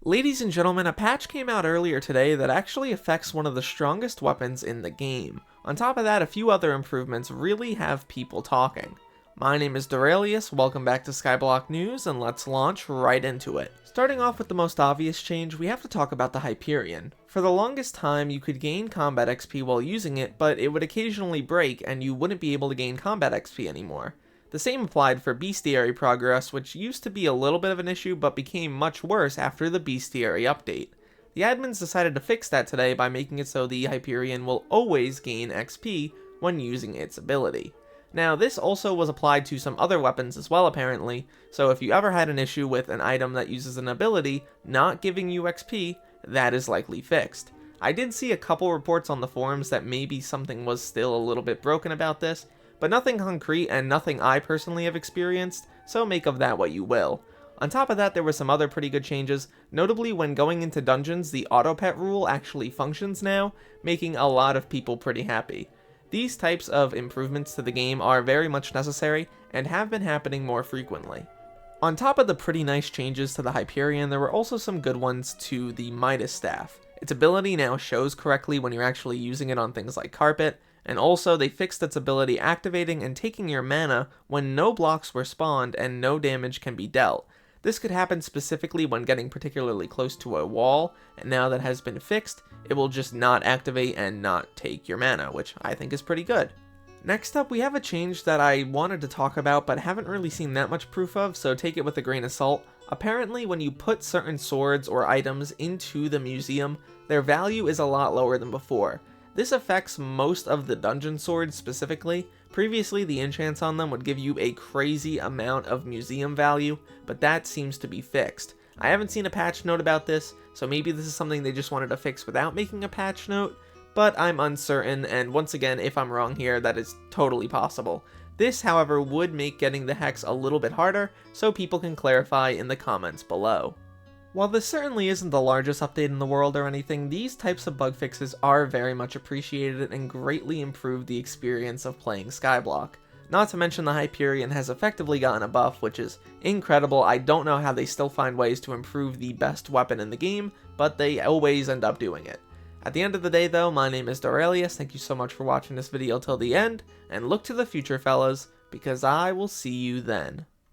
Ladies and gentlemen, a patch came out earlier today that actually affects one of the strongest weapons in the game. On top of that, a few other improvements really have people talking. My name is Derailious, welcome back to Skyblock News, and let's launch right into it. Starting off with the most obvious change, we have to talk about the Hyperion. For the longest time, you could gain combat XP while using it, but it would occasionally break and you wouldn't be able to gain combat XP anymore. The same applied for bestiary progress, which used to be a little bit of an issue but became much worse after the bestiary update. The admins decided to fix that today by making it so the Hyperion will always gain XP when using its ability. Now, this also was applied to some other weapons as well apparently, so if you ever had an issue with an item that uses an ability not giving you XP, that is likely fixed. I did see a couple reports on the forums that maybe something was still a little bit broken about this, but nothing concrete and nothing I personally have experienced, so make of that what you will. On top of that, there were some other pretty good changes, notably when going into dungeons, the auto pet rule actually functions now, making a lot of people pretty happy. These types of improvements to the game are very much necessary and have been happening more frequently. On top of the pretty nice changes to the Hyperion, there were also some good ones to the Midas Staff. Its ability now shows correctly when you're actually using it on things like carpet, and also they fixed its ability activating and taking your mana when no blocks were spawned and no damage can be dealt. This could happen specifically when getting particularly close to a wall, and now that has been fixed, it will just not activate and not take your mana, which I think is pretty good. Next up, we have a change that I wanted to talk about but haven't really seen that much proof of, so take it with a grain of salt. Apparently, when you put certain swords or items into the museum, their value is a lot lower than before. This affects most of the dungeon swords specifically. Previously, the enchants on them would give you a crazy amount of museum value, but that seems to be fixed. I haven't seen a patch note about this, so maybe this is something they just wanted to fix without making a patch note, but I'm uncertain, and once again, if I'm wrong here, that is totally possible. This, however, would make getting the hex a little bit harder, so people can clarify in the comments below. While this certainly isn't the largest update in the world or anything, these types of bug fixes are very much appreciated and greatly improve the experience of playing Skyblock. Not to mention the Hyperion has effectively gotten a buff, which is incredible. I don't know how they still find ways to improve the best weapon in the game, but they always end up doing it. At the end of the day though, my name is Derailious, thank you so much for watching this video till the end, and look to the future fellas, because I will see you then.